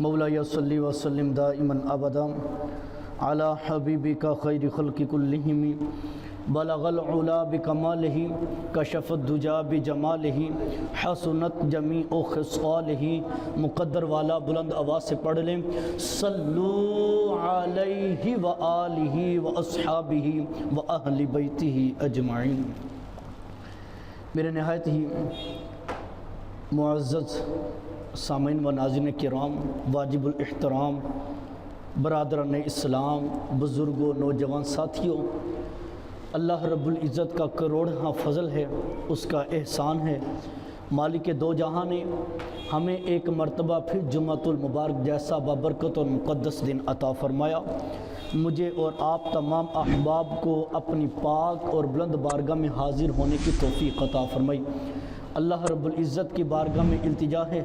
مولاي صلی وسلم دائما ابدا علی حبیبک خیر خلق کلہم بلغ العلا بکمالہ کشف الدجا بجمالہ حسنت جمیع خصالہ۔ مقدر والا بلند آواز سے پڑھ لیں، صلو علیہ وآلہ واصحابہ واہل بیتہ اجمعین۔ میرے نہایت ہی معزز سامعین و ناظرین کرام، واجب الاحترام برادران اسلام، بزرگوں، نوجوان ساتھیوں، اللہ رب العزت کا کروڑہا فضل ہے، اس کا احسان ہے۔ مالک دو جہاں نے ہمیں ایک مرتبہ پھر جمعۃ المبارک جیسا بابرکت اور مقدس دن عطا فرمایا۔ مجھے اور آپ تمام احباب کو اپنی پاک اور بلند بارگاہ میں حاضر ہونے کی توفیق عطا فرمائی۔ اللہ رب العزت کی بارگاہ میں التجا ہے،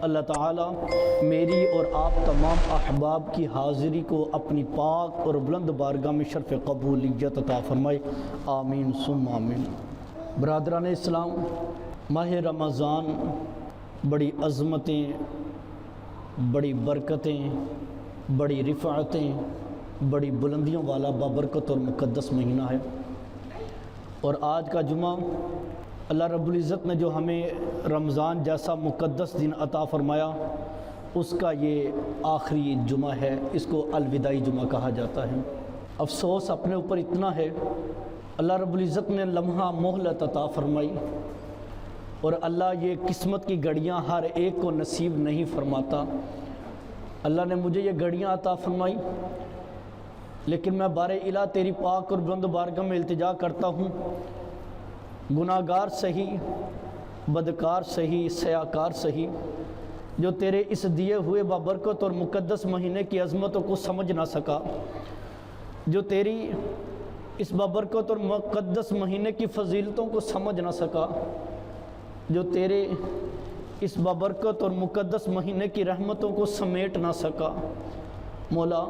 اللہ تعالیٰ میری اور آپ تمام احباب کی حاضری کو اپنی پاک اور بلند بارگاہ میں شرف قبولیت عطا فرمائے، آمین ثم آمین۔ برادران اسلام، ماہ رمضان بڑی عظمتیں، بڑی برکتیں، بڑی رفعتیں، بڑی بلندیوں والا بابرکت اور مقدس مہینہ ہے، اور آج کا جمعہ اللہ رب العزت نے جو ہمیں رمضان جیسا مقدس دن عطا فرمایا، اس کا یہ آخری جمعہ ہے، اس کو الوداعی جمعہ کہا جاتا ہے۔ افسوس اپنے اوپر اتنا ہے، اللہ رب العزت نے لمحہ مہلت عطا فرمائی، اور اللہ یہ قسمت کی گھڑیاں ہر ایک کو نصیب نہیں فرماتا۔ اللہ نے مجھے یہ گھڑیاں عطا فرمائی، لیکن میں بار الہ تیری پاک اور بلند بارگاہ میں التجا کرتا ہوں، گناہگار سہی، بدکار سہی، سیاکار سہی، جو تیرے اس دیے ہوئے بابرکت اور مقدس مہینے کی عظمتوں کو سمجھ نہ سکا، جو تیری اس بابرکت اور مقدس مہینے کی فضیلتوں کو سمجھ نہ سکا، جو تیرے اس بابرکت اور مقدس مہینے کی رحمتوں کو سمیٹ نہ سکا، مولا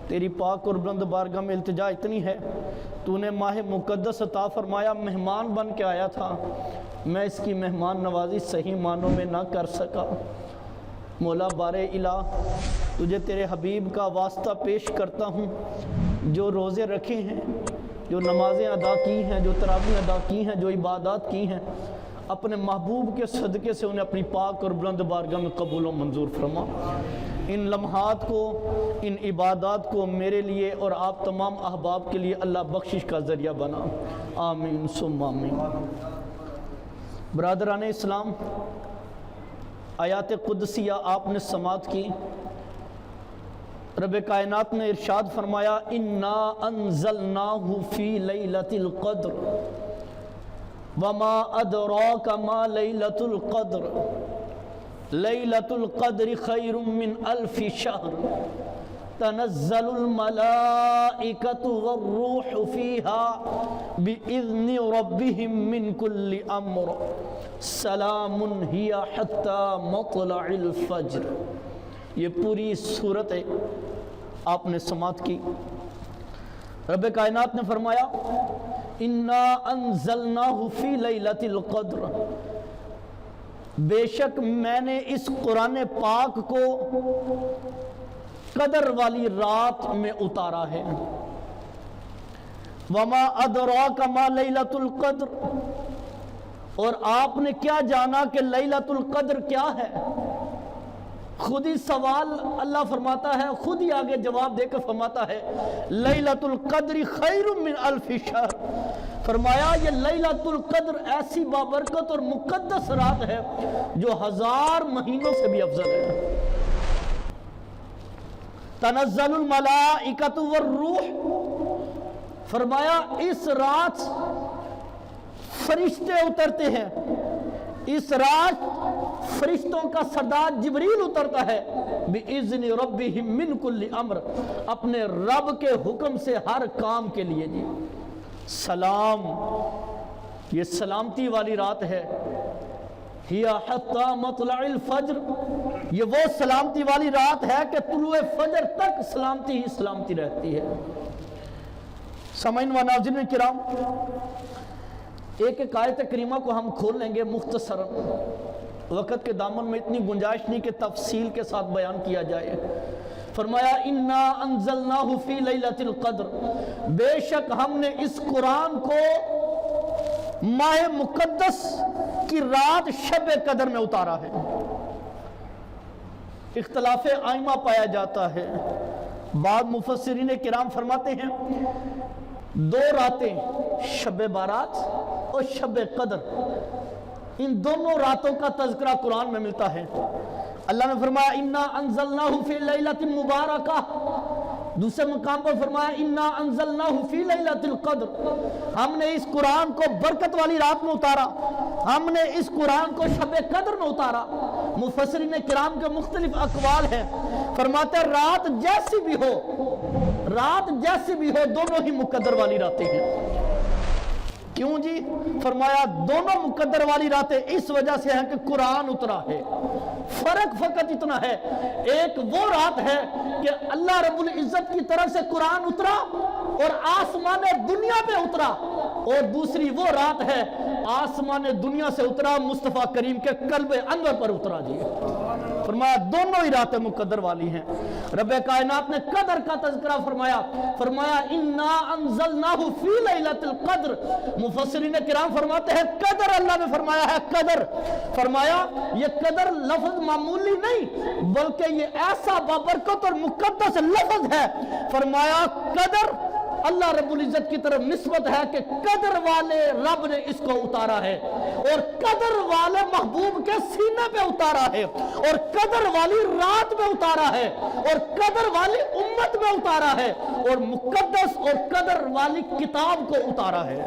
تیری پاک اور بلند بارگاہ میں التجا اتنی ہے، تو نے ماہ مقدس عطا فرمایا، مہمان بن کے آیا تھا، میں اس کی مہمان نوازی صحیح معنوں میں نہ کر سکا۔ مولا بار الہ تجھے تیرے حبیب کا واسطہ پیش کرتا ہوں، جو روزے رکھے ہیں، جو نمازیں ادا کی ہیں، جو تراویح ادا کی ہیں، جو عبادات کی ہیں، اپنے محبوب کے صدقے سے انہیں اپنی پاک اور بلند بارگاہ میں قبول و منظور فرما۔ ان لمحات کو، ان عبادات کو میرے لیے اور آپ تمام احباب کے لیے اللہ بخشش کا ذریعہ بنا، آمین ثم آمین۔ برادران اسلام، آیات قدسیہ آپ نے سماعت کی، رب کائنات نے ارشاد فرمایا، انا انزلناہ فی لیلۃ القدر وما ادراک ما لیلۃ القدر لیلۃ القدر خیر من الف شہر تنزل الملائکۃ والروح فیہا بإذن ربہم من کل امر سلام ہی حتی مطلع الفجر۔ یہ پوری صورت آپ نے سماعت کی۔ رب کائنات نے فرمایا، انا انزلناہ فی لیلۃ القدر، بے شک میں نے اس قرآن پاک کو قدر والی رات میں اتارا ہے۔ وما ادراک ما لیلۃ القدر، اور آپ نے کیا جانا کہ لیلۃ القدر کیا ہے؟ خود ہی سوال اللہ فرماتا ہے، خود ہی آگے جواب دے کر فرماتا ہے، لیلۃ القدر خیر من الف شہر۔ فرمایا یہ لیلۃ القدر ایسی بابرکت اور مقدس رات ہے جو 1000 مہینوں سے بھی افضل ہے۔ تنزل الملائکۃ والروح، فرمایا اس رات فرشتے اترتے ہیں، اس رات فرشتوں کا سردار جبریل اترتا ہے، بِإِذْنِ رَبِّهِمْ مِنْ كُلِّ أَمْرٍ، اپنے رب کے حکم سے ہر کام کے لیے جی۔ سلام، یہ سلامتی والی رات ہے، ہِيَ حَتَّى مَطْلَعِ الْفَجْرِ، یہ وہ سلامتی والی رات ہے کہ طلوع فجر تک سلامتی ہی سلامتی رہتی ہے۔ سامعین و ناظرین کرام، ایک آیت کریمہ کو ہم کھول لیں گے مختصراً، وقت کے دامن میں اتنی گنجائش نہیں کہ تفصیل کے ساتھ بیان کیا جائے۔ فرمایا انا انزلناہ فی لیلۃ القدر، بے شک ہم نے اس قرآن کو ماہ مقدس کی رات شب قدر میں اتارا ہے۔ اختلاف آئمہ پایا جاتا ہے، بعض مفسرین کرام فرماتے ہیں 2 راتیں شب بارات اور شب قدر، ان دونوں راتوں کا تذکرہ قرآن میں ملتا ہے۔ اللہ نے فرمایا انا انزلناہ فی لیلۃ مبارکہ، دوسرے مقام پر فرمایا انا انزلناہ فی لیلۃ القدر، ہم نے اس قرآن کو برکت والی رات میں اتارا، ہم نے اس قرآن کو شب قدر میں اتارا۔ مفسرین کرام کے مختلف اقوال ہیں، فرماتے ہیں رات جیسی بھی ہو، رات جیسی بھی ہو، دونوں ہی مقدر والی راتیں ہیں۔ کیوں جی؟ فرمایا دونوں مقدر والی راتیں اس وجہ سے ہیں کہ قرآن اترا ہے۔ فرق فقط اتنا ہے، ایک وہ رات ہے کہ اللہ رب العزت کی طرف سے قرآن اترا اور آسمان دنیا پہ اترا، اور دوسری وہ رات ہے آسمان دنیا سے اترا مصطفیٰ کریم کے قلب انور پر اترا جی۔ فرمایا دونوں ہی راتیں مقدر والی ہیں۔ رب کائنات نے قدر کا تذکرہ فرمایا، فرمایا انا انزلناہ فی لیلۃ القدر، مفسرین کرام فرماتے ہیں قدر اللہ نے فرمایا ہے قدر، فرمایا یہ قدر لفظ معمولی نہیں بلکہ یہ ایسا بابرکت اور مقدس لفظ ہے، فرمایا قدر اللہ رب العزت کی طرف نسبت ہے کہ قدر والے رب نے اس کو اتارا ہے، اور قدر والے محبوب کے سینے پہ اتارا ہے، اور قدر والی رات میں اتارا ہے، اور قدر والی امت میں اتارا ہے، اور مقدس اور قدر والی کتاب کو اتارا ہے۔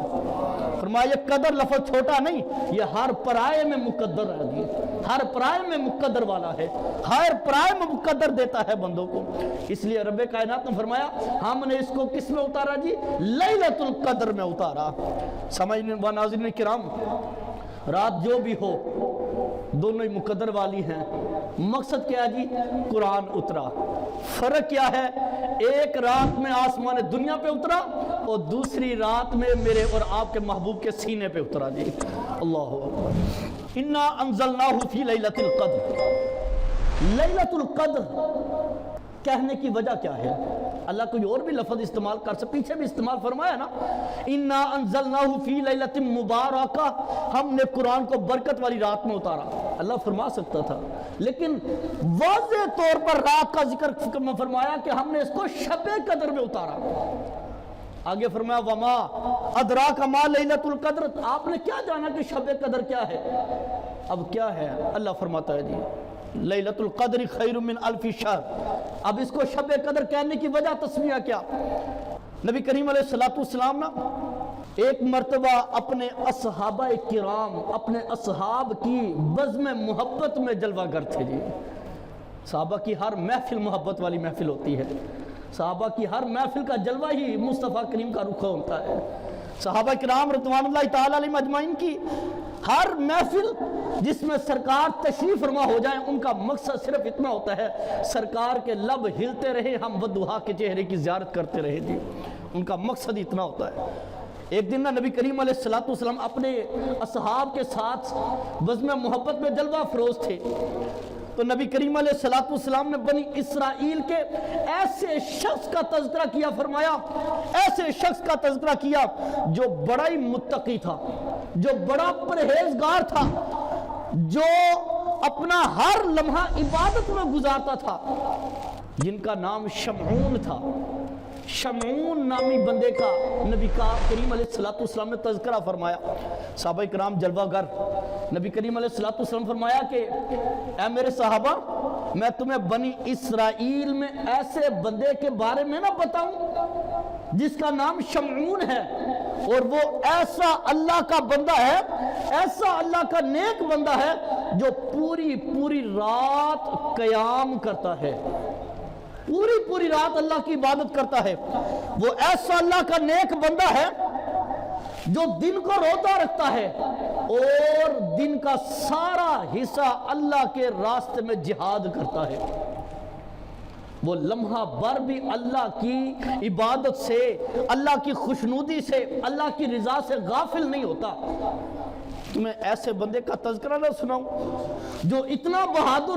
فرمایا یہ قدر لفظ چھوٹا نہیں، یہ ہر پرائے میں مقدر ہے، ہر پرائے میں مقدر والا ہے، ہر پرائے میں مقدر دیتا ہے بندوں کو۔ اس لیے رب کائنات نے فرمایا ہم نے اس کو کس میں اتارا جی؟ لیلۃ القدر میں اتارا۔ سامعین و ناظرین کرام، رات جو بھی ہو دونوں ہی مقدر والی ہیں، مقصد کیا جی؟ قرآن اترا۔ فرق کیا ہے؟ ایک رات میں آسمان دنیا پہ اترا اور دوسری رات میں میرے اور آپ کے محبوب کے سینے پہ اترا جی۔ اللہ اکبر۔ انا انزلناہ فی لیلۃ القدر، لیلۃ القدر کہنے کی وجہ کیا ہے؟ اللہ کوئی اور بھی لفظ استعمال کر سکتے، پیچھے بھی استعمال فرمایا نا، انا انزلناہ فی لیلۃ مبارکہ، ہم نے قرآن کو برکت والی رات میں اتارا۔ اللہ فرما سکتا تھا، لیکن واضح طور پر رات کا ذکر میں فرمایا کہ ہم نے اس کو شب قدر میں اتارا۔ آگے فرمایا وما ادراک ما لیلۃ القدر، آپ نے کیا جانا کہ شب قدر کیا ہے؟ اب کیا ہے؟ اللہ فرماتا ہے جی لیلۃ القدر خیر من الف شہر۔ اب اس کو شب قدر کہنے کی وجہ تسمیہ کیا؟ نبی کریم علیہ السلام نا ایک مرتبہ اپنے اصحابہ کرام، اپنے اصحاب کی بزم محبت میں جلوہ گر تھے جی۔ صحابہ کی ہر محفل محبت والی محفل ہوتی ہے، صحابہ کی ہر محفل کا جلوہ ہی مصطفیٰ کریم کا رخ ہوتا ہے۔ صحابہ کرام رضوان اللہ تعالیٰ علیہم اجمعین کی ہر محفل جس میں سرکار تشریف فرما ہو جائیں، ان کا مقصد صرف اتنا ہوتا ہے سرکار کے لب ہلتے رہے، ہم ودھا کے چہرے کی زیارت کرتے رہے جی، ان کا مقصد اتنا ہوتا ہے۔ ایک دن نبی کریم علیہ السلام اپنے اصحاب کے ساتھ بزم محبت میں جلوہ افروز تھے، تو نبی کریم علیہ السلام نے بنی اسرائیل کے ایسے شخص کا تذکرہ کیا، فرمایا ایسے شخص کا تذکرہ کیا جو بڑا ہی متقی تھا، جو بڑا پرہیزگار تھا، جو اپنا ہر لمحہ عبادت میں گزارتا تھا، جن کا نام شمعون تھا۔ شمعون نامی بندے کا نبی کریم علیہ السلام نے تذکرہ فرمایا۔ صحابہ کرام جلوہ گر، نبی کریم علیہ السلام فرمایا کہ اے میرے صحابہ، میں تمہیں بنی اسرائیل میں ایسے بندے کے بارے میں نہ بتاؤں جس کا نام شمعون ہے، اور وہ ایسا اللہ کا بندہ ہے، ایسا اللہ کا نیک بندہ ہے جو پوری رات قیام کرتا ہے، پوری رات اللہ کی عبادت کرتا ہے۔ وہ ایسا اللہ کا نیک بندہ ہے جو دن کو روزہ رکھتا ہے اور دن کا سارا حصہ اللہ کے راستے میں جہاد کرتا ہے۔ وہ لمحہ بھر بھی اللہ کی عبادت سے، اللہ کی خوشنودی سے، اللہ کی رضا سے غافل نہیں ہوتا۔ تمہیں ایسے بندے کا تذکرہ نہ سناؤں جو اتنا بہادر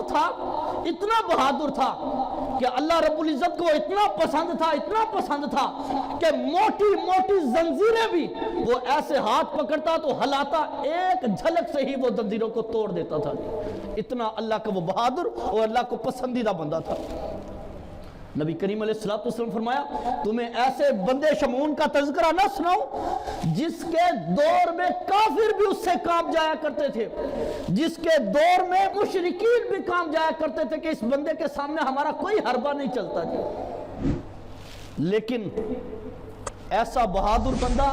تھا کہ اللہ رب العزت کو اتنا پسند تھا کہ موٹی موٹی زنجیریں بھی وہ ایسے ہاتھ پکڑتا تو ہلاتا، ایک جھلک سے ہی وہ زنجیروں کو توڑ دیتا تھا. اتنا اللہ کا وہ بہادر اور اللہ کو پسندیدہ بندہ تھا. نبی کریم علیہ الصلوۃ والسلام فرمایا تمہیں ایسے بندے شمعون کا تذکرہ نہ سناؤں جس کے دور میں کافر بھی اس سے کام جایا کرتے تھے، جس کے دور میں مشرکین بھی کام جایا کرتے تھے کہ اس بندے کے سامنے ہمارا کوئی حربہ نہیں چلتا جی. لیکن ایسا بہادر بندہ،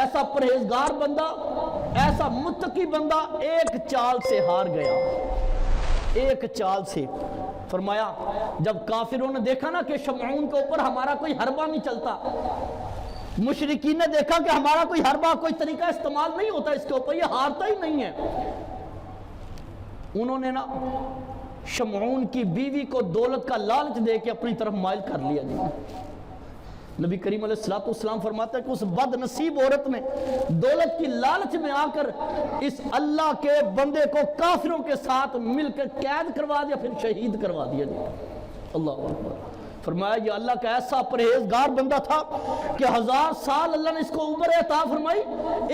ایسا پرہیزگار بندہ، ایسا متقی بندہ ایک چال سے ہار گیا، ایک چال سے. فرمایا جب کافروں نے دیکھا نا کہ شمعون کے اوپر ہمارا کوئی حربہ نہیں چلتا، مشرکین نے دیکھا کہ ہمارا کوئی حربہ، کوئی طریقہ استعمال نہیں ہوتا اس کے اوپر، یہ ہارتا ہی نہیں ہے، انہوں نے نا شمعون کی بیوی کو دولت کا لالچ دے کے اپنی طرف مائل کر لیا جی. نبی کریم علیہ الصلوۃ والسلام فرماتا ہے کہ اس بد نصیب عورت نے دولت کی لالچ میں آ کر اس اللہ کے بندے کو کافروں کے ساتھ مل کر قید کروا دیا، پھر شہید کروا دیا جی. اللہ اکبر. فرمایا یہ اللہ کا ایسا پرہیزگار بندہ تھا کہ 1000 سال اللہ نے اس کو عمر عطا فرمائی،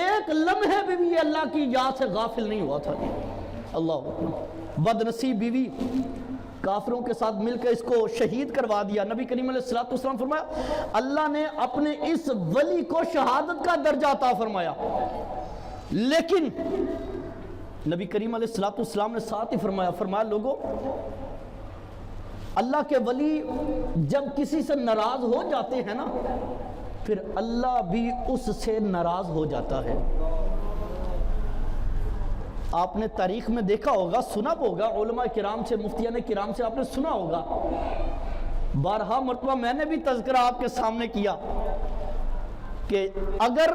ایک لمحے بھی یہ اللہ کی یاد سے غافل نہیں ہوا تھا جی. اللہ اکبر. بد نصیب بیوی کافروں کے ساتھ مل کر اس کو شہید کروا دیا. نبی کریم علیہ الصلوۃ والسلام فرمایا اللہ نے اپنے اس ولی کو شہادت کا درجہ عطا فرمایا، لیکن نبی کریم علیہ الصلوۃ والسلام نے ساتھ ہی فرمایا لوگوں، اللہ کے ولی جب کسی سے ناراض ہو جاتے ہیں نا پھر اللہ بھی اس سے ناراض ہو جاتا ہے. آپ نے تاریخ میں دیکھا ہوگا، سنا ہوگا، علماء کرام سے، مفتیان کرام سے آپ نے سنا ہوگا، بارہا مرتبہ میں نے بھی تذکرہ آپ کے سامنے کیا کہ اگر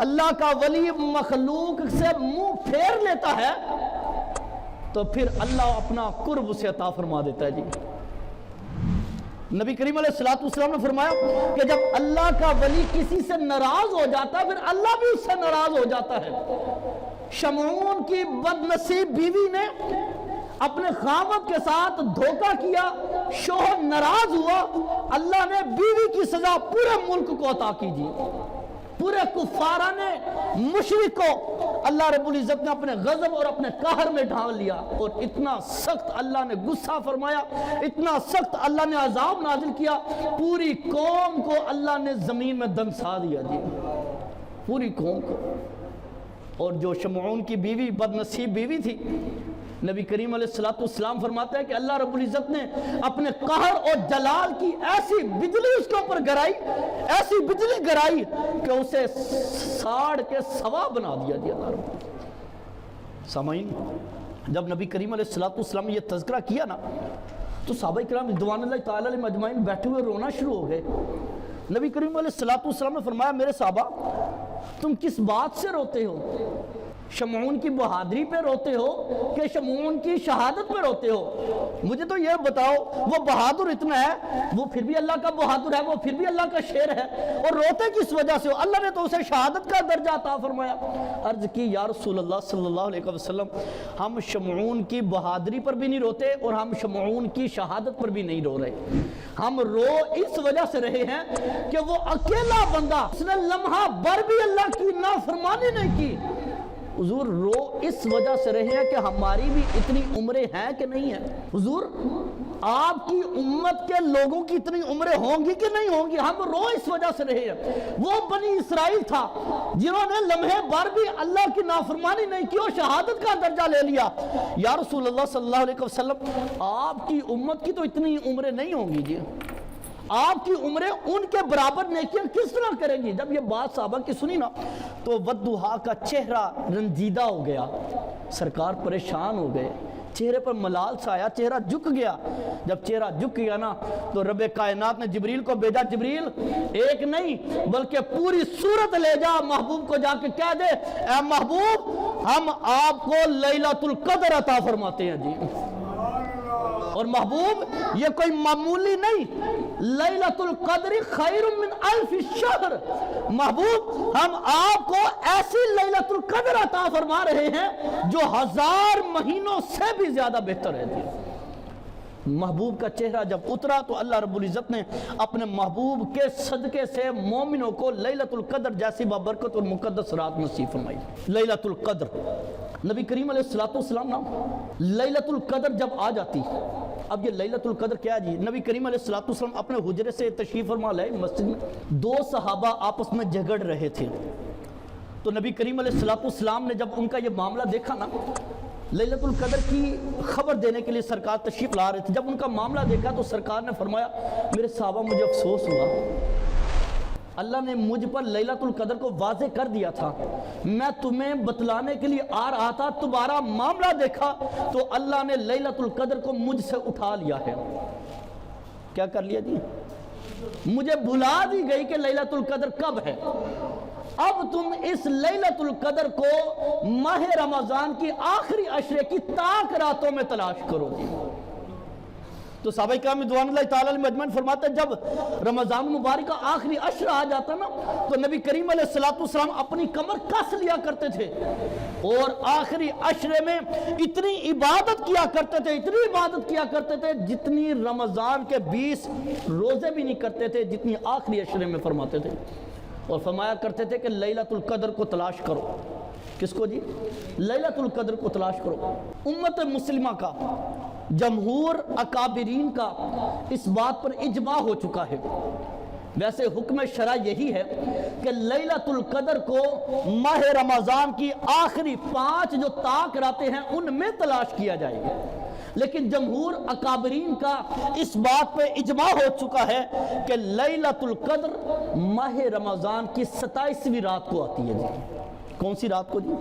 اللہ کا ولی مخلوق سے منہ پھیر لیتا ہے تو پھر اللہ اپنا قرب اسے عطا فرما دیتا ہے جی. نبی کریم علیہ الصلوۃ والسلام نے فرمایا کہ جب اللہ کا ولی کسی سے ناراض ہو جاتا ہے پھر اللہ بھی اس سے ناراض ہو جاتا ہے. شمعون کی بد نصیب بیوی نے اپنے خاوند کے ساتھ دھوکہ کیا، شوہر ناراض ہوا، اللہ نے بیوی کی سزا پورے ملک کو عطا کیجیے. پورے کفاران مشرک کو اللہ رب العزت نے اپنے غضب اور اپنے قہر میں ڈھال لیا، اور اتنا سخت اللہ نے غصہ فرمایا، اتنا سخت اللہ نے عذاب نازل کیا، پوری قوم کو اللہ نے زمین میں دنسا دیا جی، پوری قوم کو. اور جو شمعون کی بیوی بد نصیب بیوی تھی، نبی کریم علیہ الصلوۃ والسلام فرماتے ہیں کہ اللہ رب العزت نے اپنے قہر اور جلال کی ایسی بجلی اس کے اوپر گرائی، ایسی بجلی گرائی کہ اسے ساڑ کے سوا بنا دیا جی اللہ رب العزت. سامعین، جب نبی کریم علیہ الصلوۃ والسلام نے یہ تذکرہ کیا نا تو صحابہ کرام رضوان اللہ تعالی علیہم اجمعین بیٹھے ہوئے رونا شروع ہو گئے. نبی کریم علیہ الصلوۃ والسلام نے فرمایا میرے صحابہ تم کس بات سے روتے ہو؟ شمعون کی بہادری پہ روتے ہو کہ شمعون کی شہادت پہ روتے ہو؟ مجھے تو یہ بتاؤ، وہ بہادر اتنا ہے، وہ پھر بھی اللہ کا بہادر ہے، وہ پھر بھی اللہ کا شیر ہے، اور روتے کس وجہ سے ہو؟ اللہ نے تو اسے شہادت کا درجہ عطا فرمایا. عرض کی یا رسول اللہ صلی اللہ علیہ وسلم، ہم شمعون کی بہادری پر بھی نہیں روتے اور ہم شمعون کی شہادت پر بھی نہیں رو رہے. ہم رو اس وجہ سے رہے ہیں کہ وہ اکیلا بندہ، اس نے لمحہ بھر بھی اللہ کی نافرمانی نہیں کی. حضور رو اس وجہ سے رہے ہیں کہ ہماری بھی اتنی عمریں ہیں کہ نہیں ہیں. حضور آپ کی امت کے لوگوں کی اتنی عمریں ہوں گی کہ نہیں ہوں گی. ہم رو اس وجہ سے رہے ہیں. وہ بنی اسرائیل تھا جنہوں نے لمحے بھر بھی اللہ کی نافرمانی نہیں کی اور شہادت کا درجہ لے لیا. یا رسول اللہ صلی اللہ علیہ وسلم، آپ کی امت کی تو اتنی عمریں نہیں ہوں گی جی، آپ کی عمریں ان کے برابر نیکیاں کس طرح کریں گی؟ جب یہ بات صحابہ کی سنی نا تو ودھا کا چہرہ رنجیدہ ہو گیا، سرکار پریشان ہو گئے، چہرے پر ملال سا آیا، چہرہ جھک گیا. جب چہرہ جھک گیا نا تو رب کائنات نے جبریل کو بھیجا، جبریل ایک نہیں بلکہ پوری صورت لے جا، محبوب کو جا کے کہہ دے اے محبوب ہم آپ کو لیلۃ القدر عطا فرماتے ہیں جی. اور محبوب یہ کوئی معمولی نہیں، لیلۃ القدر خیر من الف شہر، محبوب ہم آپ کو ایسی لیلۃ القدر عطا فرما رہے ہیں جو 1000 مہینوں سے بھی زیادہ بہتر ہے جی۔ محبوب کا چہرہ جب اترا تو اللہ رب العزت نے اپنے محبوب کے صدقے سے مومنوں کو لیلۃ القدر جیسی بابرکت اور مقدس رات نصیب فرمائی۔ لیلۃ القدر نبی کریم علیہ السلام نام لیلۃ القدر جب آ جاتی، اب یہ لیلۃ القدر کیا ہے جی؟ نبی کریم علیہ السلام اپنے حجرے سے تشریف فرما لائے مسجد میں، 2 صحابہ آپس میں جھگڑ رہے تھے، تو نبی کریم علیہ السلام نے جب ان کا یہ معاملہ دیکھا نا، لیلۃ القدر کی خبر دینے کے لیے سرکار تشریف لا رہے تھے، جب ان کا معاملہ دیکھا تو سرکار نے فرمایا میرے صحابہ مجھے افسوس ہوا، اللہ نے مجھ پر لیلۃ القدر کو واضح کر دیا تھا، میں تمہیں بتلانے کے لیے آ رہا تھا، تمہارا معاملہ دیکھا تو اللہ نے لیلۃ القدر کو مجھ سے اٹھا لیا ہے۔ کیا کر لیا جی؟ مجھے بھلا دی گئی کہ لیلۃ القدر کب ہے، اب تم اس لیلۃ القدر کو ماہ رمضان کی آخری عشرے کی تاک راتوں میں تلاش کرو گی۔ تو صحابہ کرام رضوان اللہ تعالی علیہم اجمعین فرماتے ہیں جب رمضان مبارک کا آخری عشرہ آ جاتا نا تو نبی کریم علیہ السلام اپنی کمر کس لیا کرتے تھے اور آخری عشرے میں اتنی عبادت کیا کرتے تھے، اتنی عبادت کیا کرتے تھے جتنی رمضان کے 20 روزے بھی نہیں کرتے تھے، جتنی آخری عشرے میں فرماتے تھے، اور فرمایا کرتے تھے کہ لیلۃ القدر کو تلاش کرو۔ کس کو جی؟ لیلۃ القدر کو تلاش کرو۔ امت مسلمہ کا، جمہور اکابرین کا اس بات پر اجماع ہو چکا ہے، ویسے حکم شرع یہی ہے کہ لیلۃ القدر کو ماہ رمضان کی آخری 5 جو تاک راتیں ہیں ان میں تلاش کیا جائے گا، لیکن جمہور اکابرین کا اس بات پہ اجماع ہو چکا ہے کہ لیلۃ القدر ماہ رمضان کی 27ویں رات کو آتی ہے جی۔ کون سی رات کو جی؟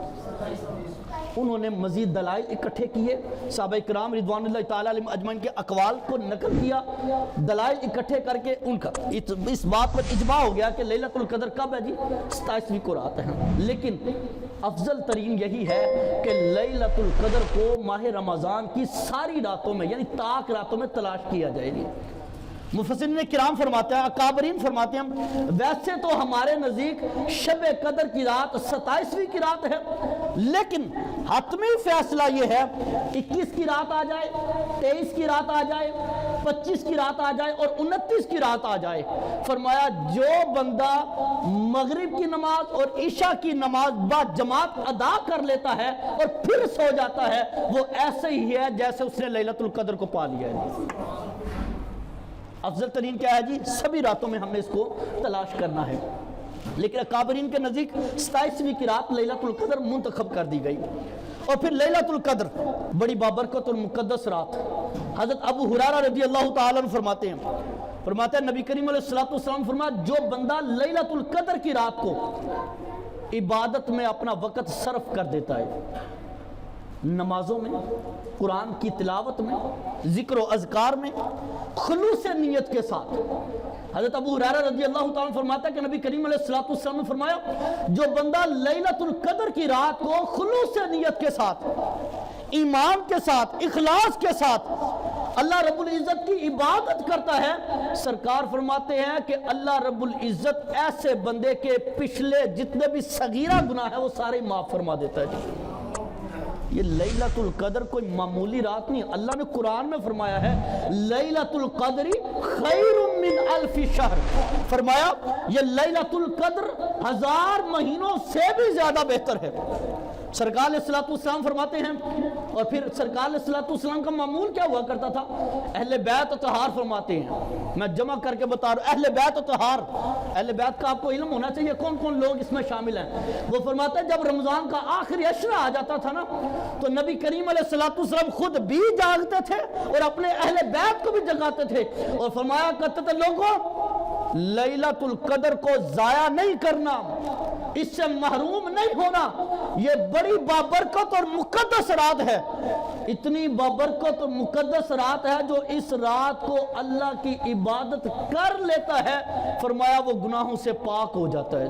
انہوں نے مزید دلائل اکٹھے کیے، صحابہ کرام رضوان اللہ تعالی علیہم اجمعین کے اقوال کو نقل کیا، دلائل اکٹھے کر کے ان کا اس بات پر اجماع ہو گیا کہ لیلۃ القدر کب ہے جی؟ 27ویں کو رات ہے، لیکن افضل ترین یہی ہے کہ لیلۃ القدر کو ماہ رمضان کی ساری راتوں میں یعنی تاک راتوں میں تلاش کیا جائے گی۔ مفسرین کرام فرماتے ہیں، اکابرین فرماتے ہیں ویسے تو ہمارے نزدیک شب قدر کی رات 27ویں کی رات ہے، لیکن حتمی فیصلہ یہ ہے 21 کی رات آ جائے، 23 کی رات آ جائے، 25 کی رات آ جائے اور 29 کی رات آ جائے، فرمایا جو بندہ مغرب کی نماز اور عشاء کی نماز با جماعت ادا کر لیتا ہے اور پھر سو جاتا ہے وہ ایسے ہی ہے جیسے اس نے لیلۃ القدر کو پا لیا ہے۔ افضل ترین کیا ہے جی؟ سبھی راتوں میں ہم نے اس کو تلاش کرنا ہے، لیکن اکابرین کے نزدیک 27ویں کی رات لیلۃ القدر منتخب کر دی گئی۔ اور پھر لیلۃ القدر بڑی بابرکت اور مقدس رات، حضرت ابو ہریرہ رضی اللہ تعالیٰ عنہ فرماتے ہیں نبی کریم علیہ السلام فرمایا جو بندہ لیلۃ القدر کی رات کو عبادت میں اپنا وقت صرف کر دیتا ہے، نمازوں میں، قرآن کی تلاوت میں، ذکر و اذکار میں، خلوص نیت کے ساتھ، حضرت ابو ہریرہ رضی اللہ تعالیٰ فرماتا ہے کہ نبی کریم علیہ السلام نے فرمایا جو بندہ لیلۃ القدر کی رات کو خلوص نیت کے ساتھ، ایمان کے ساتھ، اخلاص کے ساتھ اللہ رب العزت کی عبادت کرتا ہے، سرکار فرماتے ہیں کہ اللہ رب العزت ایسے بندے کے پچھلے جتنے بھی صغیرہ گناہ ہیں وہ سارے معاف فرما دیتا ہے۔ یہ لیلۃ القدر کوئی معمولی رات نہیں، اللہ نے قرآن میں فرمایا ہے لیلۃ القدر خیر من الف شہر، فرمایا یہ لیلۃ القدر 1000 مہینوں سے بھی زیادہ بہتر ہے۔ سرکار علیہ السلام فرماتے ہیں، اور پھر سرکار علیہ السلام کا معمول کیا ہوا کرتا تھا؟ اہل بیت اطہار فرماتے ہیں، میں جمع کر کے بتا رہا ہوں، اہل بیت اطہار، اہل بیت کا آپ کو علم ہونا چاہیے کون کون لوگ اس میں شامل ہیں۔ وہ فرماتے ہیں جب رمضان کا آخری عشرہ آ جاتا تھا نا تو نبی کریم علیہ السلام خود بھی جاگتے تھے اور اپنے اہل بیت کو بھی جگاتے تھے اور فرمایا کرتے تھے لوگوں لیلۃ القدر کو ضائع نہیں کرنا، اس سے محروم نہیں ہونا، یہ بڑی بابرکت اور مقدس رات ہے، اتنی بابرکت اور مقدس رات ہے جو اس رات کو اللہ کی عبادت کر لیتا ہے فرمایا وہ گناہوں سے پاک ہو جاتا ہے۔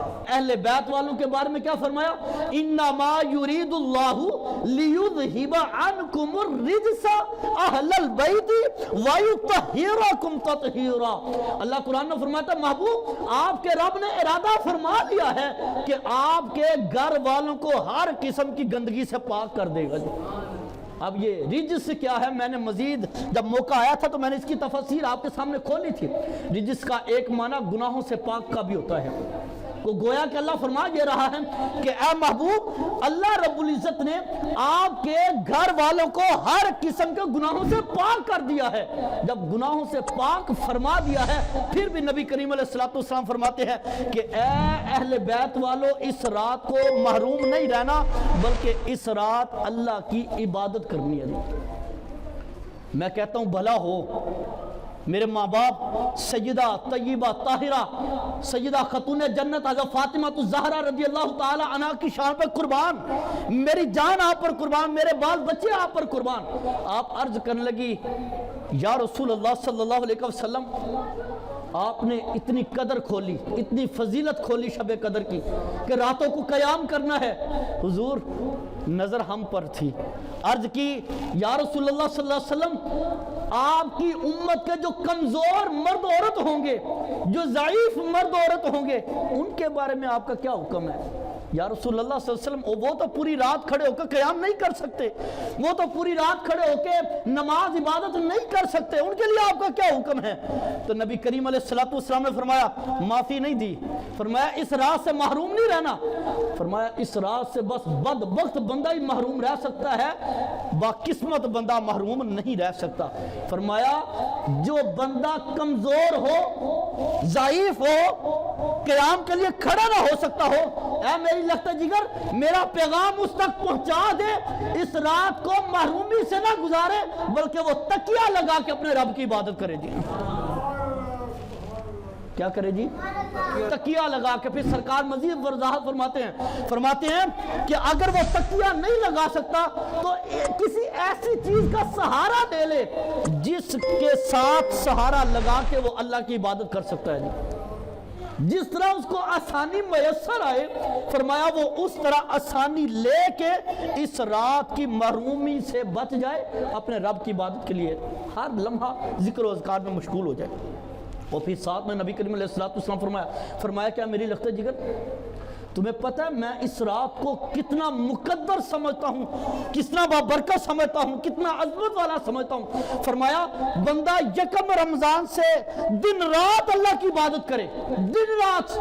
اہل بیت والوں کے بارے میں کیا فرمایا؟ انما یرید اللہ لیذہب عنکم الرجس اہل البیت ویطہرکم تطہیرا۔ اللہ قرآن میں فرماتا ہے محبوب آپ کے رب نے ارادہ فرما لیا ہے کہ آپ کے گھر والوں کو ہر قسم کی گندگی سے پاک کر دے گا۔ اب یہ رجس کیا ہے، میں نے مزید جب موقع آیا تھا تو میں نے اس کی تفسیر آپ کے سامنے کھولی تھی۔ رجس کا ایک معنی گناہوں سے پاک کا بھی ہوتا ہے۔ تو گویا کہ اللہ فرما یہ رہا ہے کہ اے محبوب اللہ رب العزت نے آپ کے گھر والوں کو ہر قسم کے گناہوں سے پاک کر دیا ہے۔ جب گناہوں سے پاک فرما دیا ہے پھر بھی نبی کریم علیہ السلام فرماتے ہیں کہ اے اہل بیت والو اس رات کو محروم نہیں رہنا بلکہ اس رات اللہ کی عبادت کرنی ہے۔ میں کہتا ہوں بھلا ہو میرے ماں باپ سیدہ طیبہ طاہرہ سیدہ خاتون جنت حضرت فاطمہ الزہرا رضی اللہ تعالی عنہ کی شان پر قربان، میری جان آپ پر قربان، میرے بال بچے آپ پر قربان۔ آپ عرض کرنے لگی یا رسول اللہ صلی اللہ علیہ وسلم آپ نے اتنی قدر کھولی، اتنی فضیلت کھولی شب قدر کی کہ راتوں کو قیام کرنا ہے۔ حضور نظر ہم پر تھی، عرض کی یا رسول اللہ صلی اللہ علیہ وسلم آپ کی امت کے جو کمزور مرد عورت ہوں گے، جو ضعیف مرد عورت ہوں گے، ان کے بارے میں آپ کا کیا حکم ہے؟ یا رسول اللہ صلی اللہ علیہ وسلم وہ تو پوری رات کھڑے ہو کے قیام نہیں کر سکتے، وہ تو پوری رات کھڑے ہو کے نماز عبادت نہیں کر سکتے، ان کے لیے آپ کا کیا حکم ہے؟ تو نبی کریم علیہ السلام نے فرمایا معافی نہیں دی، فرمایا اس رات سے محروم نہیں رہنا، فرمایا اس رات سے بس بدبخت بندہ ہی محروم رہ سکتا ہے، باقسمت بندہ محروم نہیں رہ سکتا۔ فرمایا جو بندہ کمزور ہو، ضعیف ہو، قیام کے لیے کھڑا نہ ہو سکتا ہو، اے میری لگتا جگر میرا پیغام اس تک پہنچا دے، اس رات کو محرومی سے نہ گزارے بلکہ وہ تکیہ لگا کے اپنے رب کی عبادت کرے جی۔ کیا کرے جی؟ تکیہ لگا کے۔ پھر سرکار مزید وضاحت فرماتے ہیں کہ اگر وہ تکیہ نہیں لگا سکتا تو کسی ایسی چیز کا سہارا لے لے جس کے ساتھ سہارا لگا کے وہ اللہ کی عبادت کر سکتا ہے جی۔ جس طرح اس کو آسانی میسر آئے، فرمایا وہ اس طرح آسانی لے کے اس رات کی محرومی سے بچ جائے، اپنے رب کی عبادت کے لیے ہر لمحہ ذکر و اذکار میں مشغول ہو جائے۔ اور پھر ساتھ میں نبی کریم علیہ السلام فرمایا کیا میری لخت جگر تمہیں پتہ ہے میں اس رات کو کتنا مقدر سمجھتا ہوں، کتنا بابرکت سمجھتا ہوں، کتنا عظمت والا سمجھتا ہوں؟ فرمایا بندہ یکم رمضان سے دن رات اللہ کی عبادت کرے، دن رات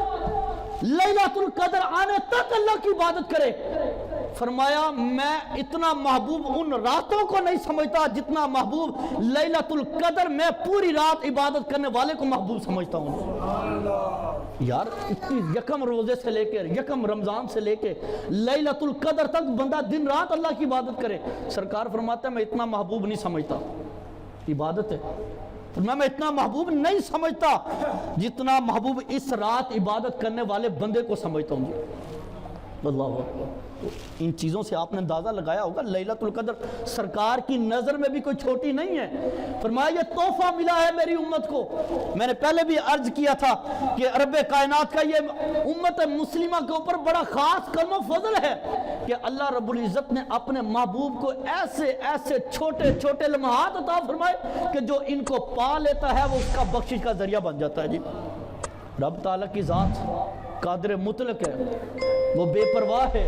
لیلۃ القدر آنے تک اللہ کی عبادت کرے، فرمایا میں اتنا محبوب ان راتوں کو نہیں سمجھتا جتنا محبوب لیلۃ القدر میں پوری رات عبادت کرنے والے کو محبوب سمجھتا ہوں۔ یار اتنی یکم روزے سے لے کے یکم رمضان سے لے کے لیلۃ القدر تک بندہ دن رات اللہ کی عبادت کرے، سرکار فرماتا ہے میں اتنا محبوب نہیں سمجھتا، عبادت ہے، میں اتنا محبوب نہیں سمجھتا جتنا محبوب اس رات عبادت کرنے والے بندے کو سمجھتا ہوں جی۔ اللہ اکبر۔ ان چیزوں سے آپ نے اندازہ لگایا ہوگا لیلۃ القدر سرکار کی نظر میں بھی کوئی چھوٹی نہیں ہے۔ فرمایا یہ تحفہ ملا ہے میری امت کو۔ میں نے پہلے بھی عرض کیا تھا کہ رب کائنات کا یہ امت مسلمہ کے اوپر بڑا خاص کرم و فضل ہے کہ اللہ رب العزت نے اپنے محبوب کو ایسے ایسے چھوٹے چھوٹے لمحات عطا فرمائے کہ جو ان کو پا لیتا ہے وہ اس کا بخشش کا ذریعہ بن جاتا ہے جی۔ رب تعالیٰ کی ذات قادر مطلق ہے، وہ بے پرواہ ہے،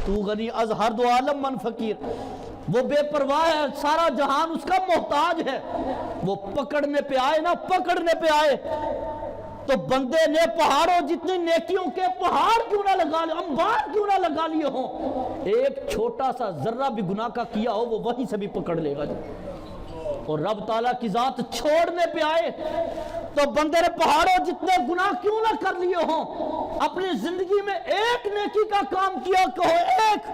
تو غنی از ہر دو عالم من فقیر، وہ بے پرواہ ہے، سارا جہان اس کا محتاج ہے، وہ پکڑنے پہ آئے نا پکڑنے پہ آئے تو بندے نے پہاڑوں جتنی نیکیوں کے پہاڑ کیوں نہ لگا لیے، انبار کیوں نہ لگا لیے ہوں، ایک چھوٹا سا ذرہ بھی گناہ کا کیا ہو وہ وہیں سے بھی پکڑ لے گا جی۔ اور رب تعالیٰ کی ذات چھوڑنے پہ آئے تو بندے نے پہاڑوں جتنے گناہ کیوں نہ کر لیے ہوں، اپنی زندگی میں ایک نیکی کا کام کیا کہو ایک،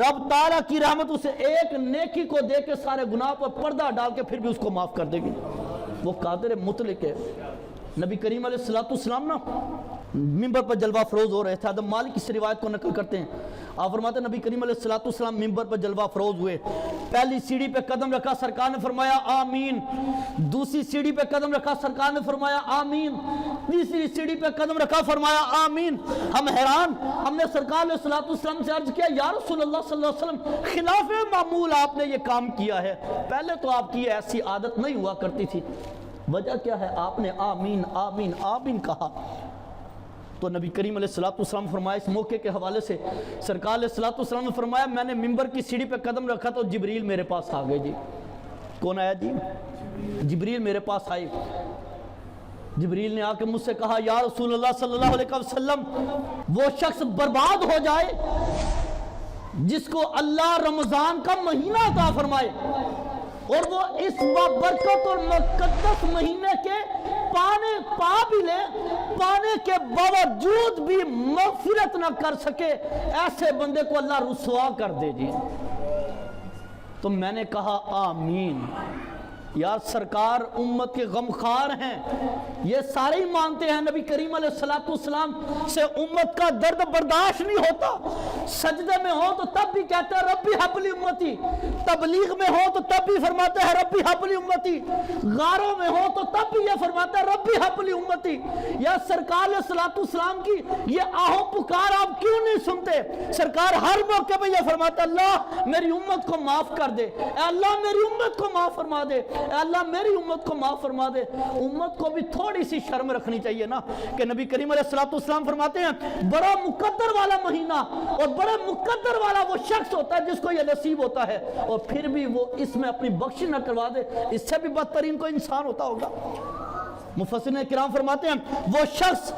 رب تعالیٰ کی رحمت اسے ایک نیکی کو دے کے سارے گناہ پر پردہ ڈال کے پھر بھی اس کو معاف کر دے گی۔ وہ قادر مطلق ہے۔ نبی کریم علیہ السلام نا ممبر پر جلوہ فروز ہو رہے تھے. حضرت مالک اس روایت کو نقل کرتے ہیں. آپ فرماتے ہیں نبی کریم علیہ السلام ممبر پر جلوہ فروز ہوئے. پہلی سیڑھی پہ قدم رکھا, سرکار نے فرمایا آمین. دوسری سیڑھی پہ قدم رکھا, سرکار نے فرمایا آمین. تیسری سیڑھی پہ قدم رکھا, فرمایا آمین. ہم حیران, ہم نے سرکار علیہ السلام سے عرض کیا یا رسول اللہ صلی اللہ علیہ وسلم, خلاف معمول آپ نے یہ کام کیا ہے, پہلے تو آپ کی ایسی عادت نہیں ہوا کرتی تھی, وجہ کیا ہے؟ آپ نے آمین آمین آمین کہا. تو نبی کریم علیہ السلام فرمایا, اس موقع کے حوالے سے سرکار علیہ السلام نے فرمایا میں نے ممبر کی سیڑھی پہ قدم رکھا تو جبریل میرے پاس آ گئے. جی کون آیا جی؟ جبریل میرے پاس آئے. جبریل نے آ کے مجھ سے کہا یا رسول اللہ صلی اللہ علیہ وسلم, وہ شخص برباد ہو جائے جس کو اللہ رمضان کا مہینہ عطا فرمائے اور وہ اس بابرکت اور مقدس مہینے کے پا بھی لے, پانے کے باوجود بھی مغفرت نہ کر سکے, ایسے بندے کو اللہ رسوا کر دے. جی تو میں نے کہا آمین. یار سرکار امت کے غمخوار ہیں, یہ سارے ہی مانتے ہیں نبی کریم علیہ السلام سے امت کا درد برداشت نہیں ہوتا. سجدے میں ہو تو تب بھی کہتے ہیں ربی حب لی امتی, تبلیغ میں ہو تو تب بھی فرماتے ہیں ربی حب لی امتی, غاروں میں ہو تو تب بھی یہ فرماتے ہیں ربی حب لی امتی. یا سرکار علیہ السلام کی یہ آہو پکار آپ کیوں نہیں سنتے؟ سرکار ہر موقع پہ یہ فرماتے اللہ میری امت کو معاف کر دے, اے اللہ میری امت کو معاف فرما دے, اے اللہ میری امت کو معاف فرما دے. امت کو بھی تھوڑی سی شرم رکھنی چاہیے نا کہ نبی کریم علیہ السلام فرماتے ہیں بڑا مقدر والا مہینہ اور بڑے مقدر والا وہ شخص ہوتا ہے جس کو یہ نصیب ہوتا ہے اور پھر بھی وہ اس میں اپنی بخشش نہ کروا دے, اس سے بھی بدترین کوئی انسان ہوتا ہوگا. مفسرین کرام فرماتے ہیں وہ شخص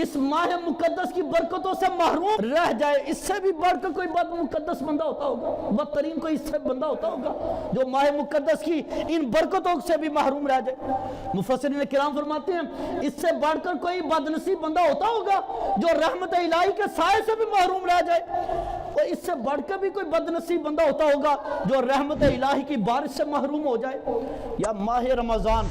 اس ماہ مقدس کی برکتوں سے محروم رہ جائے, اس سے بھی بڑھ کر کوئی بد مقدس بندہ ہوتا ہوگا, بدترین کوئی اس سے بندہ ہوتا ہوگا جو ماہ مقدس کی ان برکتوں سے بھی محروم رہ جائے. مفسرین کرام فرماتے ہیں اس سے بڑھ کر کوئی بدنصیب بندہ ہوتا ہوگا جو رحمت الہی کے سائے سے بھی محروم رہ جائے, اور اس سے بڑھ کر بھی کوئی بدنصیب بندہ ہوتا ہوگا جو رحمت الہی کی بارش سے محروم ہو جائے. یا ماہ رمضان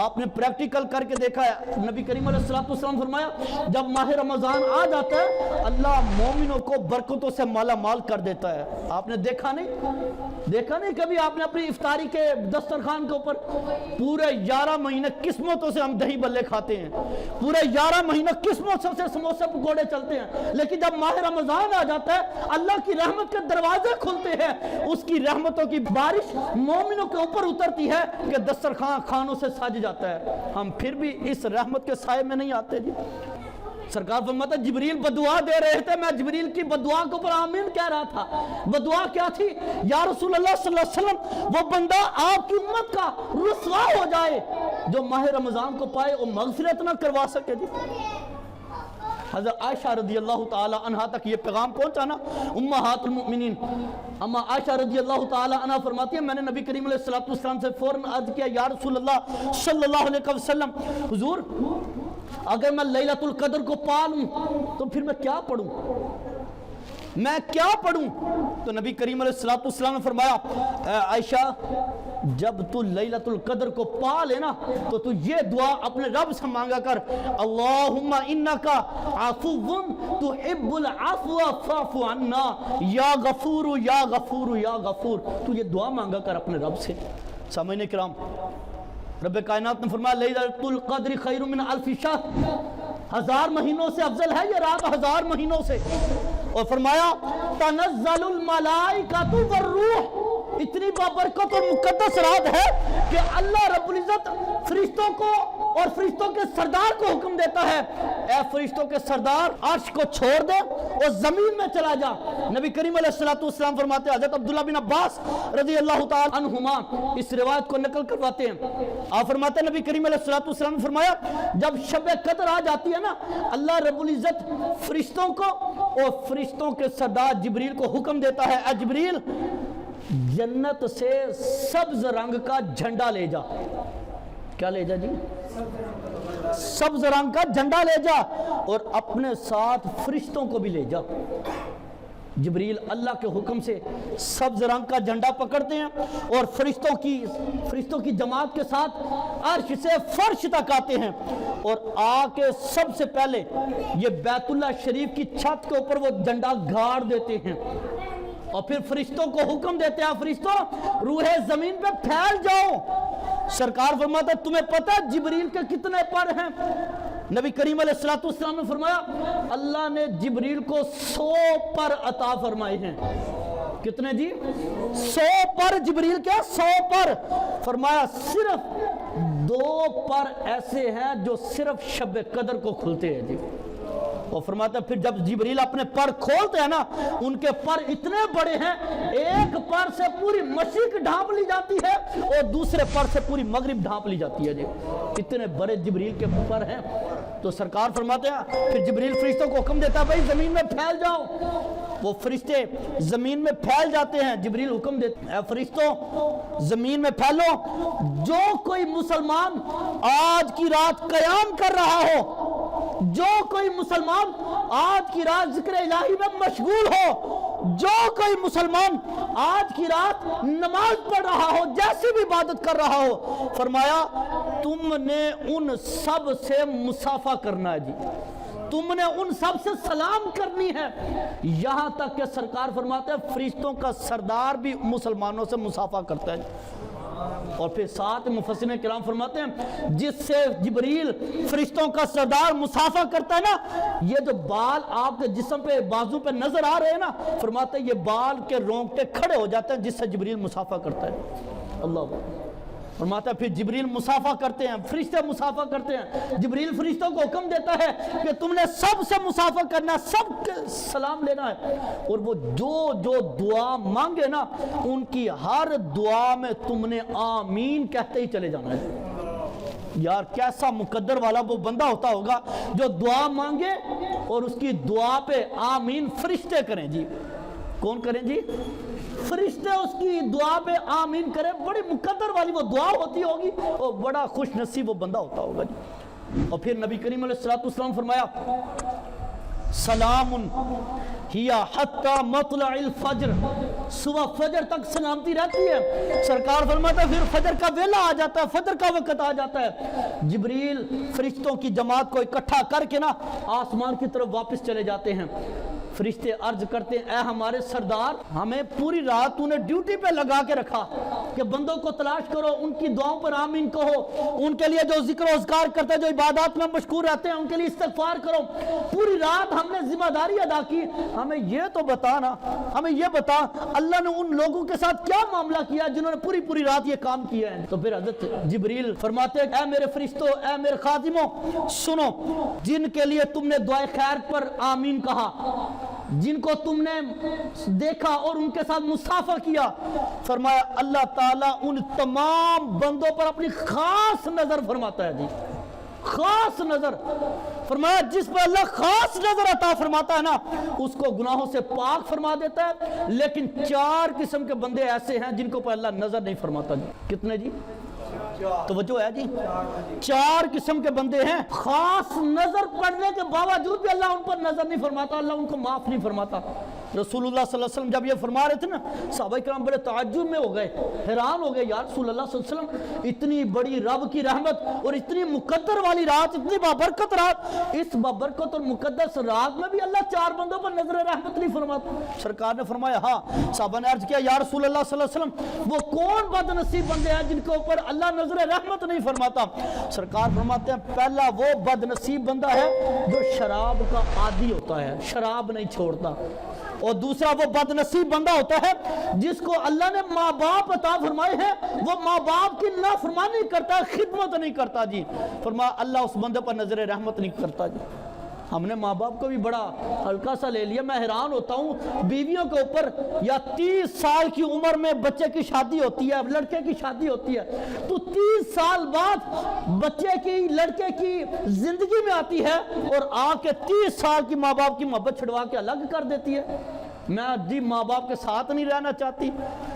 آپ نے پریکٹیکل کر کے دیکھا ہے, نبی کریم علیہ السلام فرمایا جب ماہ رمضان آ جاتا ہے اللہ مومنوں کو برکتوں سے مالا مال کر دیتا ہے. آپ نے دیکھا نہیں کبھی آپ نے اپنی افطاری کے دسترخوان کے اوپر پورے 11 مہینے قسمتوں سے ہم دہی بلے کھاتے ہیں, پورے 11 مہینے قسمتوں سے سموسے پکوڑے چلتے ہیں, لیکن جب ماہ رمضان آ جاتا ہے اللہ کی رحمت کے دروازے کھلتے ہیں, اس کی رحمتوں کی بارش مومنوں کے اوپر اترتی ہے کہ دسترخوان خانوں سے سج جاتا ہے. ہم پھر بھی اس رحمت کے سائے میں نہیں آتے. جی سرکار فرماتا ہے جبریل بدعا دے رہے تھے, میں جبریل کی بدعا کے اوپر آمین کہہ رہا تھا. بدعا کیا تھی؟ یا رسول اللہ صلی اللہ علیہ وسلم وہ بندہ آپ کی امت کا رسوا ہو جائے جو ماہ رمضان کو پائے اور مغفرت نہ کروا سکے. جی حضرت عائشہ رضی اللہ تعالی عنہ تک یہ پیغام پہنچانا. امہات المؤمنین اما عائشہ رضی اللہ تعالی عنہ فرماتی ہیں میں نے نبی کریم علیہ السلام سے فوراً عرض کیا یا رسول اللہ صلی اللہ علیہ وسلم, حضور اگر میں لیلۃ القدر کو پا لوں تو پھر میں کیا پڑھوں؟ تو نبی کریم علیہ السلام نے فرمایا اے عائشہ جب تو لیلۃ القدر کو پا لینا تو تو یہ دعا اپنے رب سے مانگا کر, اللہم انکا عفو تحب العفو فاعف عنا یا غفور یا غفور یا غفور. تو یہ دعا مانگا کر اپنے رب سے. سامعین کرام رب کائنات نے فرمایا لیلۃ القدر خیر من الف شہر, 1000 مہینوں سے افضل ہے یہ رات 1000 مہینوں سے. اور فرمایا تنزل الملائکۃ والروح, اتنی بابرکت اور مقدس رات ہے کہ اللہ رب العزت فرشتوں کو اور فرشتوں کے سردار کو حکم دیتا ہے اے فرشتوں کے سردار عرش کو چھوڑ دے اور زمین میں چلا جا. نبی کریم علیہ السلام فرماتے ہیں, حضرت عبداللہ بن عباس رضی اللہ تعالی عنہما اس روایت کو نقل کرواتے ہیں, آپ فرماتے ہیں نبی کریم علیہ السلام نے فرمایا جب شب قدر آ جاتی ہے نا اللہ رب العزت فرشتوں کو اور فرشتوں کے سردار جبریل کو حکم دیتا ہے اے جبریل جنت سے سبز رنگ کا جھنڈا لے جا. کیا لے جا جی؟ سبز رنگ کا جھنڈا لے جا اور اپنے ساتھ فرشتوں کو بھی لے جا. جبریل اللہ کے حکم سے سبز رنگ کا جھنڈا پکڑتے ہیں اور فرشتوں کی جماعت کے ساتھ عرش سے فرش تک آتے ہیں، اور آ کے سب سے پہلے یہ بیت اللہ شریف کی چھت کے اوپر وہ جھنڈا گاڑ دیتے ہیں، اور پھر فرشتوں کو حکم دیتے ہیں، فرشتوں روح زمین پہ پھیل جاؤ۔ سرکار فرماتا ہے تمہیں پتہ ہے جبریل کے کتنے پر ہیں؟ نبی کریم علیہ السلام نے فرمایا اللہ نے جبریل کو 100 پر عطا فرمائے ہیں۔ کتنے جی؟ 100 پر جبریل کے 100 پر، فرمایا صرف 2 پر ایسے ہیں جو صرف شب قدر کو کھلتے ہیں جی۔ اور فرماتا ہے پھر جب جبریل اپنے پر کھولتے ہیں نا، ان کے پر اتنے بڑے ہیں، ایک پر سے پوری مشرق ڈھانپ لی جاتی ہے اور دوسرے پر سے پوری مغرب ڈھانپ لی جاتی ہے جی، اتنے بڑے جبریل کے پر ہیں۔ تو سرکار فرماتے ہیں پھر جبریل فرشتوں کو حکم دیتا ہے بھائی زمین میں پھیل جاؤ، وہ فرشتے زمین میں پھیل جاتے ہیں، جبریل حکم دیتے ہیں اے فرشتوں زمین میں پھیلو، جو کوئی مسلمان آج کی رات قیام کر رہا ہو، جو کوئی مسلمان آج کی رات ذکر الہی میں مشغول ہو، جو کوئی مسلمان آج کی رات نماز پڑھ رہا ہو، جیسی بھی عبادت کر رہا ہو، فرمایا تم نے ان سب سے مصافحہ کرنا ہے جی، تم نے ان سب سے سلام کرنی ہے، یہاں تک کہ سرکار فرماتے ہیں فرشتوں کا سردار بھی مسلمانوں سے مصافحہ کرتا ہے۔ اور پھر ساتھ مفسرین کرام فرماتے ہیں جس سے جبریل فرشتوں کا سردار مصافحہ کرتا ہے نا، یہ جو بال آپ کے جسم پہ بازو پہ نظر آ رہے ہیں نا، فرماتے ہیں یہ بال کے رونگٹے کھڑے ہو جاتے ہیں جس سے جبریل مصافحہ کرتا ہے۔ اللہ فرماتا ہے پھر جبریل مصافحہ کرتے ہیں، فرشتے مصافحہ کرتے ہیں، جبریل فرشتوں کو حکم دیتا ہے کہ تم نے سب سے مصافحہ کرنا ہے، سب کے سلام لینا ہے، اور وہ جو دعا مانگے نا ان کی ہر دعا میں تم نے آمین کہتے ہی چلے جانا ہے۔ یار کیسا مقدر والا وہ بندہ ہوتا ہوگا جو دعا مانگے اور اس کی دعا پہ آمین فرشتے کریں جی۔ کون کریں جی؟ فرشتے اس کی دعا پہ آمین کریں، بڑی مقدر والی وہ دعا ہوتی ہوگی اور بڑا خوش نصیب وہ بندہ ہوتا ہوگا جی۔ اور پھر نبی کریم علیہ السلام فرمایا سلام ہی حتی مطلع الفجر، صبح فجر تک سلامتی رہتی ہے۔ سرکار فرماتا ہے پھر فجر کا ویلا آ جاتا ہے، فجر کا وقت آ جاتا ہے، جبریل فرشتوں کی جماعت کو اکٹھا کر کے نا آسمان کی طرف واپس چلے جاتے ہیں۔ فرشتے عرض کرتے ہیں اے ہمارے سردار، ہمیں پوری رات تو نے ڈیوٹی پہ لگا کے رکھا کہ بندوں کو تلاش کرو، ان کی دعاؤں پر آمین کہو، ان کے لیے جو ذکر و اذکار کرتے ہیں، جو عبادات میں مشغول رہتے ہیں، ان کے لیے استغفار کرو۔ پوری رات ہم نے ذمہ داری ادا کی، ہمیں یہ تو بتا نا، ہمیں یہ بتا اللہ نے ان لوگوں کے ساتھ کیا معاملہ کیا جنہوں نے پوری رات یہ کام کیا ہے۔ تو پھر حضرت جبریل فرماتے ہیں اے میرے فرشتوں، اے میرے خادموں، سنو، جن کے لیے تم نے دعائے خیر پر آمین کہا، جن کو تم نے دیکھا اور ان کے ساتھ مصافحہ کیا، فرمایا اللہ تعالیٰ ان تمام بندوں پر اپنی خاص نظر فرماتا ہے جی، خاص نظر فرمایا، جس پر اللہ خاص نظر عطا فرماتا ہے نا اس کو گناہوں سے پاک فرما دیتا ہے۔ لیکن 4 قسم کے بندے ایسے ہیں جن کو پر اللہ نظر نہیں فرماتا جی۔ کتنے جی؟ توجہ ہے جی، 4 قسم کے بندے ہیں، خاص نظر پڑنے کے باوجود بھی اللہ ان پر نظر نہیں فرماتا، اللہ ان کو معاف نہیں فرماتا۔ رسول اللہ صلی اللہ علیہ وسلم جب یہ فرما رہے تھے نا، صحابہ کرام بڑے تعجب میں ہو گئے، حیران ہو گئے، یا رسول اللہ صلی اللہ علیہ وسلم اتنی بڑی رب کی رحمت اور اتنی مقدر والی رات، اتنی بابرکت رات، اس بابرکت اور مقدس رات میں بھی اللہ 4 بندوں پر نظر رحمت نہیں فرماتا۔ سرکار نے فرمایا ہاں۔ صحابہ نے عرض کیا یا رسول اللہ صلی اللہ علیہ وسلم وہ کون بد نصیب بندے ہیں جن کے اوپر اللہ نظر رحمت نہیں فرماتا؟ سرکار فرماتے ہیں پہلا وہ بد نصیب بندہ ہے جو شراب کا عادی ہوتا ہے، شراب نہیں چھوڑتا، اور دوسرا وہ بد نصیب بندہ ہوتا ہے جس کو اللہ نے ماں باپ عطا فرمائے ہیں، وہ ماں باپ کی نافرمانی کرتا ہے، خدمت نہیں کرتا جی، فرمایا اللہ اس بندے پر نظر رحمت نہیں کرتا جی۔ ہم نے ماں باپ کو بھی بڑا ہلکا سا لے لیا۔ میں حیران ہوتا ہوں بیویوں کے اوپر، یا 30 سال کی عمر میں بچے کی شادی ہوتی ہے، لڑکے کی شادی ہوتی ہے، تو 30 سال بعد بچے کی لڑکے کی زندگی میں آتی ہے اور آ کے 30 سال کی ماں باپ کی محبت چھڑوا کے الگ کر دیتی ہے۔ میں جی ماں باپ کے ساتھ نہیں رہنا چاہتی،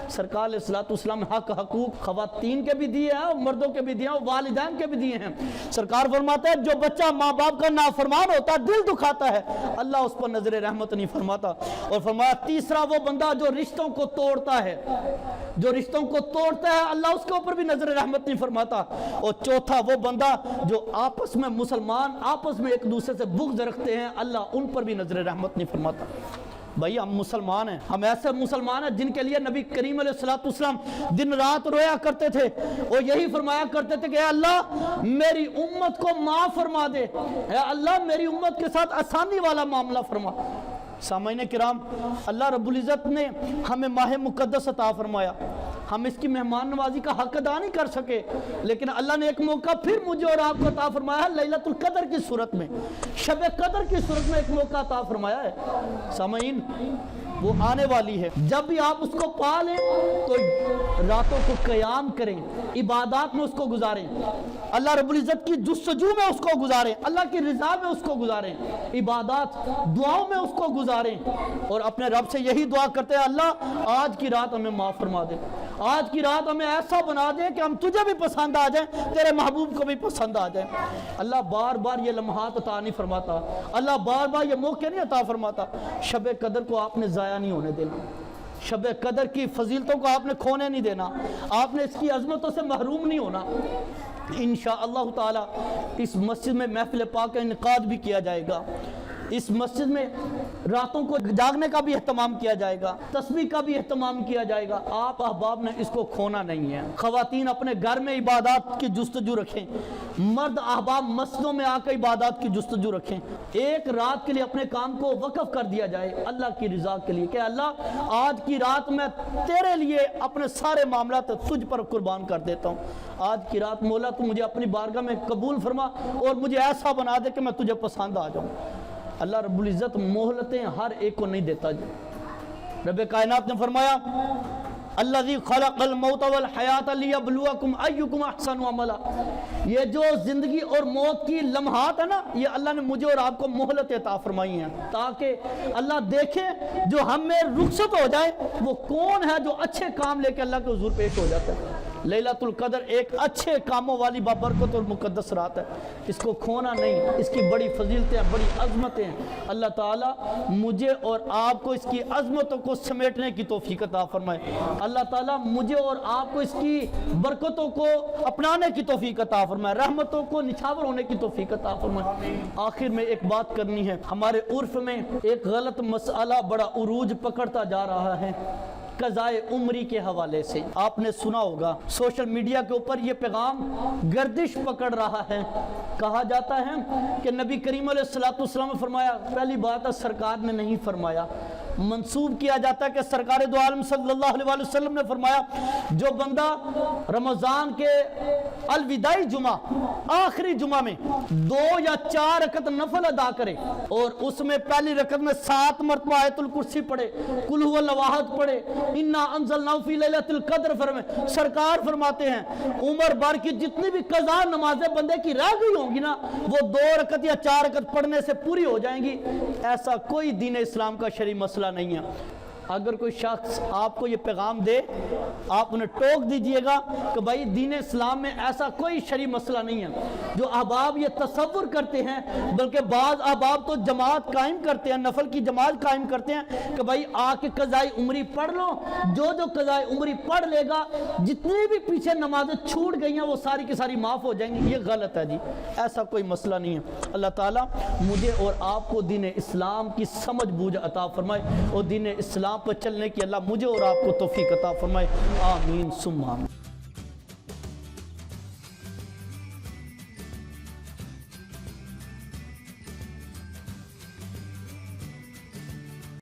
سرکار علیہ الصلوۃ والسلام حقوق خواتین کے بھی دیے ہیں اور مردوں کے بھی دیے ہیں اور والدین کے بھی دیے ہیں۔ سرکار فرماتے ہیں جو بچہ ماں باپ کا نافرمان ہوتا ہے، دل دکھاتا ہے، اللہ اس پر نظر رحمت نہیں فرماتا۔ اور فرمایا تیسرا وہ بندہ جو رشتوں کو توڑتا ہے، جو رشتوں کو توڑتا ہے، اللہ اس کے اوپر بھی نظر رحمت نہیں فرماتا۔ اور چوتھا وہ بندہ جو آپس میں مسلمان آپس میں ایک دوسرے سے بغض رکھتے ہیں، اللہ ان پر بھی نظر رحمت نہیں فرماتا۔ بھائی ہم مسلمان ہیں، ہم ایسے مسلمان ہیں جن کے لیے نبی کریم علیہ الصلوۃ والسلام دن رات رویا کرتے تھے اور یہی فرمایا کرتے تھے کہ اے اللہ میری امت کو معاف فرما دے، اے اللہ میری امت کے ساتھ آسانی والا معاملہ فرما۔ سامعین کرام، اللہ رب العزت نے ہمیں ماہ مقدس عطا فرمایا، ہم اس کی مہمان نوازی کا حق ادا نہیں کر سکے، لیکن اللہ نے ایک موقع پھر مجھے اور آپ کو عطا فرمایا ہے، لیلۃ القدر کی صورت میں، شب قدر کی صورت میں ایک موقع عطا فرمایا ہے۔ سامعین وہ آنے والی ہے، جب بھی آپ اس کو پا لیں تو راتوں کو قیام کریں، عبادات میں اس کو گزاریں، اللہ رب العزت کی جستجو میں اس کو گزاریں، اللہ کی رضا میں اس کو گزاریں، عبادات دعاؤں میں اس کو گزاریں، اور اپنے رب سے یہی دعا کرتے ہیں اللہ آج کی رات ہمیں معاف فرما دے، آج کی رات ہمیں ایسا بنا دے کہ ہم تجھے بھی پسند آ جائیں، تیرے محبوب کو بھی پسند آ جائیں۔ اللہ بار بار یہ لمحات عطا نہیں فرماتا، اللہ بار بار یہ موقع نہیں عطا فرماتا۔ شب قدر کو آپ نے ضائع نہیں ہونے دینا، شب قدر کی فضیلتوں کو آپ نے کھونے نہیں دینا، آپ نے اس کی عظمتوں سے محروم نہیں ہونا۔ انشاءاللہ تعالی اس مسجد میں محفل پاک کا انعقاد بھی کیا جائے گا، اس مسجد میں راتوں کو جاگنے کا بھی اہتمام کیا جائے گا، تسبیح کا بھی اہتمام کیا جائے گا۔ آپ احباب نے اس کو کھونا نہیں ہے۔ خواتین اپنے گھر میں عبادات کی جستجو رکھیں، مرد احباب مسجدوں میں آ کر عبادات کی جستجو رکھیں، ایک رات کے لیے اپنے کام کو وقف کر دیا جائے اللہ کی رضا کے لیے کہ اللہ آج کی رات میں تیرے لیے اپنے سارے معاملات تجھ پر قربان کر دیتا ہوں، آج کی رات مولا تو مجھے اپنی بارگاہ میں قبول فرما اور مجھے ایسا بنا دے کہ میں تجھے پسند آ جاؤں۔ اللہ رب العزت مہلتیں ہر ایک کو نہیں دیتا جی۔ رب کائنات نے فرمایا الذی خلق الموت والحیات لیبلوکم ایکم احسن عملا، یہ جو زندگی اور موت کی لمحات ہے نا، یہ اللہ نے مجھے اور آپ کو مہلت عطا فرمائی ہیں تاکہ اللہ دیکھے جو ہم میں رخصت ہو جائے وہ کون ہے جو اچھے کام لے کے اللہ کے حضور پیش ہو جاتا ہے۔ لیلۃ القدر ایک اچھے کاموں والی بابرکت اور مقدس رات ہے، اس کو کھونا نہیں، اس کی بڑی فضیلتیں بڑی عظمتیں ہیں۔ اللہ تعالیٰ مجھے اور آپ کو اس کی عظمتوں کو سمیٹنے کی توفیق عطا فرمائے، اللہ تعالیٰ مجھے اور آپ کو اس کی برکتوں کو اپنانے کی توفیق عطا فرمائے، رحمتوں کو نچھاور ہونے کی توفیق عطا فرمائے۔ آخر میں ایک بات کرنی ہے، ہمارے عرف میں ایک غلط مسئلہ بڑا عروج پکڑتا جا رہا ہے قضائے عمری کے حوالے سے۔ آپ نے سنا ہوگا سوشل میڈیا کے اوپر یہ پیغام گردش پکڑ رہا ہے، کہا جاتا ہے کہ نبی کریم علیہ الصلوۃ والسلام نے فرمایا، پہلی بات ہے سرکار نے نہیں فرمایا، منسوب کیا جاتا ہے کہ سرکار دو عالم صلی اللہ علیہ وسلم نے فرمایا جو بندہ رمضان کے الوداعی جمعہ آخری جمعہ میں 2 یا 4 رکعت نفل ادا کرے اور اس میں پہلی رکعت میں 7 مرتبہ آیت الکرسی پڑھے، قل هو الله احد پڑھے، انا انزلناه فی لیلۃ القدر، سرکار فرماتے ہیں عمر بھر کی جتنی بھی قضا نمازیں بندے کی رہ گئی ہوں گی نا، وہ 2 رکعت یا 4 رکعت پڑھنے سے پوری ہو جائیں گی۔ ایسا کوئی دین اسلام کا شرعی مسئلہ نہیں ہے۔ اگر کوئی شخص آپ کو یہ پیغام دے، آپ انہیں ٹوک دیجئے گا کہ بھائی دین اسلام میں ایسا کوئی شرعی مسئلہ نہیں ہے۔ جو احباب یہ تصور کرتے ہیں، بلکہ بعض احباب تو جماعت قائم کرتے ہیں، نفل کی جماعت قائم کرتے ہیں کہ بھائی آ کے قضائے عمری پڑھ لو، جو قضائے عمری پڑھ لے گا جتنی بھی پیچھے نمازیں چھوٹ گئی ہیں وہ ساری کی ساری معاف ہو جائیں گی۔ یہ غلط ہے جی، ایسا کوئی مسئلہ نہیں ہے۔ اللہ تعالیٰ مجھے اور آپ کو دین اسلام کی سمجھ بوجھ عطا فرمائے اور دین اسلام پر چلنے کی اللہ مجھے اور آپ کو توفیق عطا فرمائے، آمین ثم آمین۔